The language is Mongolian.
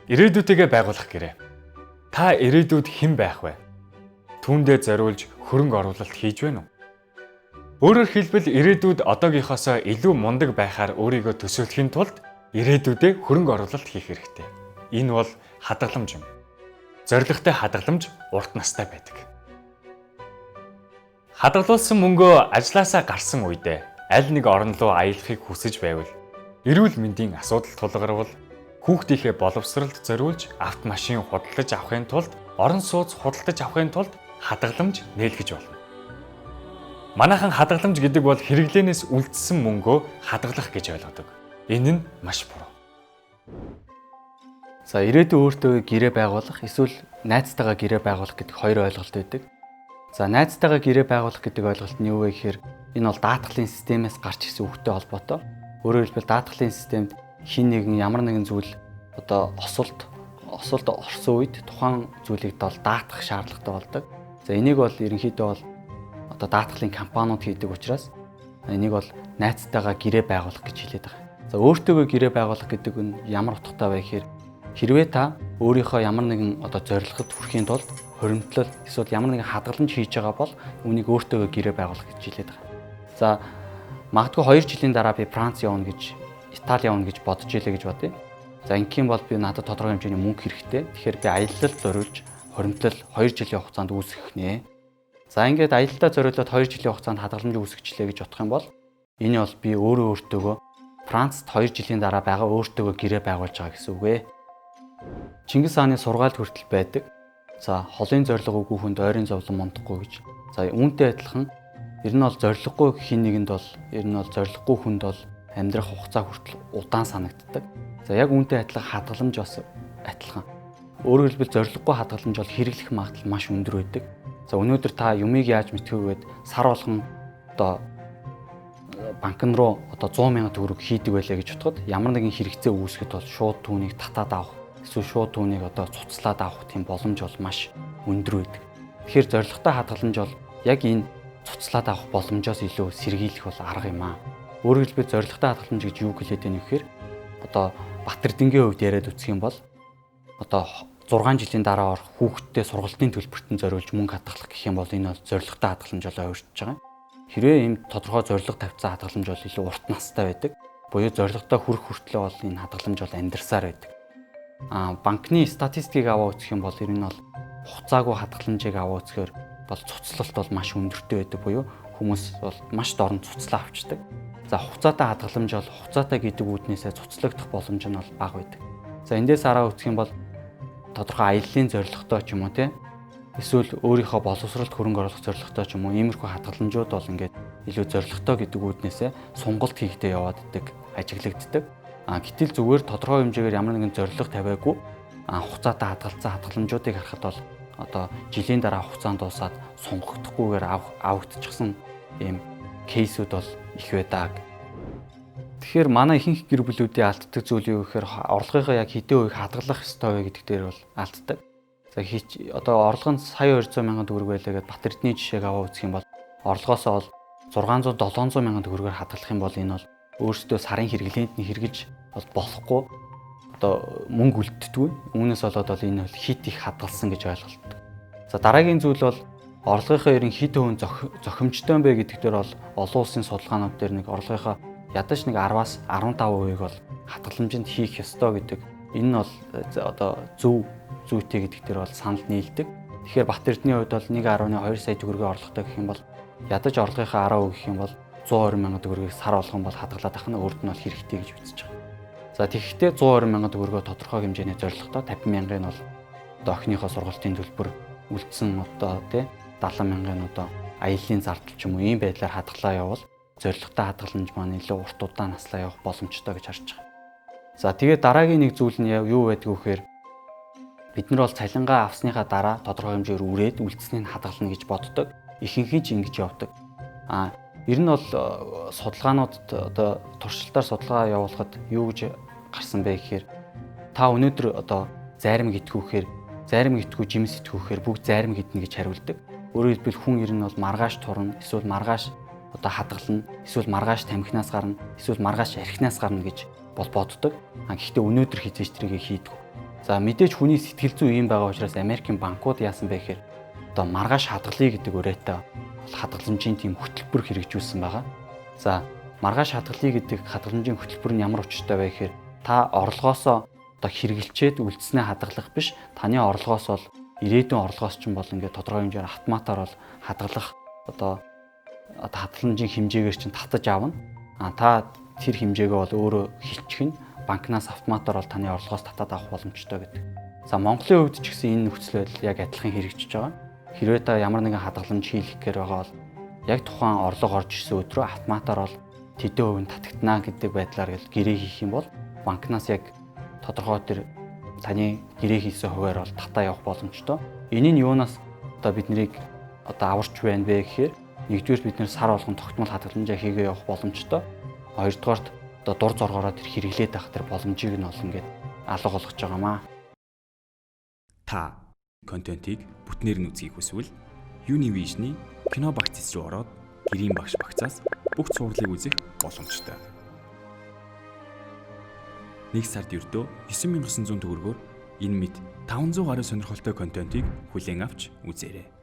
Ирээдүйтэйгээ байгуулах гэрээ. Та ирээдүйд хэн байх вэ? Түүндээ зориулж хөрөнгө оруулалт хийж байна уу? Өөрөөр хэлбэл ирээдүйд одоогийнхоосоо илүү мундаг байхаар өөрийгөө төсөөлөхийн тулд ирээдүйдээ хөрөнгө оруулалт хийх хэрэгтэй. Энэ бол хадгаламж юм. Зорилготой хадгаламж урт настай байдаг. Хадгалуулсан мөнгөө ажилласаа гарсан үедээ аль нэг орон руу аялахыг хүсэж байвал, эрүүл мэндийн асуудал тулгарвал, хүүхдийнхээ боловсролд зориулж автомашин худалдаж авахын тулд, орон сууц худалдаж авахын тулд хадгаламж нээлгэж болно. Манайхан хадгаламж гэдэг бол хэрэглэнээс үлдсэн мөнгөө хадгалах гэж ойлгодог. Энэ нь маш буруу. За ирээдүйн өөртөө гэрээ байгуулах эсвэл найзтайгаа гэрээ байгуулах гэдэг хоёр ойлголт байдаг. За найзтайгаа гэрээ байгуулах гэдэг ойлголт нь юу вэ гэхээр энэ бол даатгалын системээс гарч ирсэн үгтэй холбоотой. Өөрөөр хэлбэл даатгалын системд хин нэгэн ямар нэгэн зүйл осолд орсон үед тухайн зүйлийг даатгах шаардлагатай болдог. За энийг бол ерөнхийдөө бол даатгалын компаниуд хийдэг учраас энийг бол найзтайгаа гэрээ байгуулах гэж хэлээд байгаа. За өөртөөгөө гэрээ байгуулах гэдэг нь ямар утгатай вэ гэхээр хэрвээ та өөрийнхөө ямар нэгэн зорилгод хүрэхийн тулд хоримтлол эсвэл ямар нэгэн хадгаламж хийж байгаа бол үүнийг өөртөөгөө гэрээ байгуулах гэж хэлээд байгаа. За магадгүй 2 жилийн дараа би Франц явна гэж, Итали явна гэж бодож илээ гэж бодъё. За ингийн бол би надад тодорхой хэмжээний мөнгө хэрэгтэй. Тэгэхээр би аялалд зориулж хоримтлол 2 жилийн хугацаанд үүсгэх нэ. За ингээд аялалдаа зориулаад 2 жилийн хугацаанд хадгаламж үүсгэжлээ гэж бодох юм бол энэ бол би өөртөөгөө Францд 2 жилийн дараа байгаа өөртөөгөө гэрээ байгуулж байгаа гэсэн үг ээ. Чингис хааны сургаалд хүртэл байдаг. За холын зорилго үгүй хүнд ойрын зовлон мундахгүй гэж. За үүнтэй адилхан ер нь бол зорилгогүй хин нэгэнд бол ер нь бол зорилгогүй хүнд бол амьдрах хугацаа хүртэл удаан санагддаг. За яг үүнтэй адилхан хадгаламж бас адилхан. Өөрөөр хэлбэл зорилгогүй хадгаламж бол хэрэглэх магадлал маш өндөр байдаг. За өнөөдөр та юмыг яаж мэдхүүгээд сар болгон банкн руу 100 сая төгрөг хийдэг байлаа гэж бодоход ямар нэгэн хэрэгцээ үүсгэхэд бол шууд түүнийг татаад авах эсвэл шууд түүнийг цуцлаад авах тийм боломж бол маш өндөр байдаг. Тэгэхээр зорилготой хадгаламж бол яг энэ цуцлаад авах боломжоос илүү сэргийлэх бол арга юм аа. Өөрөөр хэлбэл зорилготой хадгаламж гэж юу хэлээд байна вэ гэхээр Батэрдэнгийн хувьд яриад үзэх юм бол 6 жилийн дараа орох хүүхдтэй сургалтын төлбөртөнд зориулж мөнгө хадгалах гэх юм бол энэ бол зорилготой хадгаламж болоо өөрчилж байгаа. Хэрвээ ийм тодорхой зорилго тавьсан хадгаламж бол илүү урт настай байдаг. Буюу зорилготой хүрэх хүртлээр бол энэ хадгаламж бол амьдарсаар байдаг. Банкны статистикийг аваа үзэх юм бол ер нь бол хугацаагүй хадгаламжийг аваа үзэхээр бол цуцлалт бол маш өндөртэй байдаг. Буюу хүмүүс бол маш дорн цуцлаа авчдаг. За хугацаатай хадгаламж бол хугацаатай гэдэг үүднээсээ цуцлагдах боломж нь бол бага байдаг. За эндээс хараа үзэх юм бол тодорхой аяллаа зорилготой ч юм уу те эсвэл өөрийнхөө боловсролд хөрөнгө оруулах зорилготой ч юм уу иймэрхүү хадгаламжууд бол ингээд илүү зорилготой гэдэг үүднээсээ сунгалт хийхдээ яваад идэг, ажиглагддаг. Гэтэл зүгээр тодорхой хэмжээгээр ямар нэгэн зорилго тавиагүй хугацаатай хадгалсан хадгаламжуудыг харахад бол жилийн дараа хугацаанд дуусаад сунгагдахгүйгээр авагдчихсан ийм кейсүүд бол их байдаг. Тэгэхээр манай ихэнх гэр бүлүүдийн алддаг зүйл юу гэхээр орлогынхоо яг хэдэн хувийг хадгалах ёстой вэ гэдэг дээр бол алддаг. За орлого нь сая 200 мянган төгрөг байлаа гэдээ Батэрдний жишээг аваа үзэх юм бол орлогоосоо бол 600-700 мянган төгрөгөөр хадгалах юм бол энэ бол өөрсдөө сарын хэрэглээнд нь хэрэгжилж болохгүй мөнгө үлддэггүй. Үүнээс болоод бол энэ бол хит их хадгалсан гэж ойлголдог. За дараагийн зүйл бол орлогынхоо ерөн хэд хувийн зохимжтой бэ гэдэг дээр бол олон улсын судалгаанууд дээр нэг орлогынхоо ядаж нэг 10-аас 15% бол хадгаламжинд хийх ёстой гэдэг. Энэ нь бол зүйтэй гэдэг дээр бол санал нийлдэг. Тэгэхээр Батэрдний хувьд бол 1.2 сая төгрөгийн орлоготой гэх юм бол ядаж орлогынхаа 10% гэх юм бол 120 мянган төгрөгийг сар болгон бол хадгалаад авах нь өөрт нь бол хэрэгтэй гэж үзэж байгаа. За тэгэхдээ 120 мянган төгрөгөө тодорхой хэмжээний зорилготой 50 мянган бол охиныхоо сургалтын төлбөр үлдсэн 70 мянган аяллаа зардал ч юм уу ийм байдлаар хадгалаа явал зорилготой хадгаламж маань илүү урт удаан наслаа явах боломжтой гэж харж байгаа. За тэгээд дараагийн нэг зүйл нь юу байдаг вэ гэхээр бид нар бол цалингаа авсныхаа дараа тодорхой хэмжээгээр үрээд үлдсэнийг хадгална гэж боддог. Ихэнх нь ч ингэж явдаг. Ер нь бол судалгаануудад туршилтаар судалгаа явуулахад юу гэж гарсан бэ гэхээр та өнөөдөр зарим гитгүүхээр зарим гитгүү жимс итгүүхээр бүгд зарим гиднэ гэж хариулдаг. Өөрөөр хэлбэл хүн ер нь бол маргааш турна, эсвэл маргааш хадгална, эсвэл маргааш тамхинаас гарна, эсвэл маргааш архинаас гарна гэж боддог. Гэхдээ өнөөдөр хизээж тэрийг хийдэг. За мэдээж хүний сэтгэл зүй юм байгаа учраас Америкийн банкуд яасан бэ гэхээр одоо маргааш хадгалъя гэдэг үрээтэй хадгаламжийн тийм хөтөлбөр хэрэгжүүлсэн байгаа. За маргааш хадгалъя гэдэг хадгаламжийн хөтөлбөр нь ямар учиртай вэ гэхээр та орлогоосоо одоо хэрэгэлчээд үлдснээ хадгалах биш, таны орлогоос бол ирээдүйн орлогоос ч юм бол ингээд тодорхой хэмжээр автоматар бол хадгалах одоо хадгаламжийн хэмжээгээр чинь татаж аавна. Та тэр хэмжээгээ бол өөрөө хилчих нь банкнаас автоматар бол таны орлогоос татаад авах боломжтой гэдэг. За Монголын хувьд ч гэсэн энэ нөхцөл байдал яг адилхан хэрэгжиж байгаа. Хэрвээ та ямар нэгэн хадгаламж хийх гээр байгаа бол яг тухайн орлого орж ирсэн өдрөө автоматар бол тэдэн хувь нь татагдана гэдэг байдлаар гэрээ хийх юм бол банкнаас яг тодорхой тэр таны гэрээ хийсэн хувиар бол татаа явах боломжтой. Энэ нь юунаас одоо бид нарыг одоо аварч байна вэ гэхээр нэгдүгээр бид нэр сар болгон тогтмол хадгаламжаа хийгээ явах боломжтой. Хоёрдугаарт одоо дур зоргоороо тэр хэрэглээд авах тэр боломжийг нь бол ингээд алга болгож байгаамаа. Та контентийг бүтнээр нь үзхийг хүсвэл Univision-ы кино багцэс рүү ороод гэрийн багш багцаас бүх цувралыг үзэх боломжтой. 1 сард ердөө 9900 төгрөгөөр энэ мэд 500 гаруй сонирхолтой контентийг хүлээн авч үзээрэй.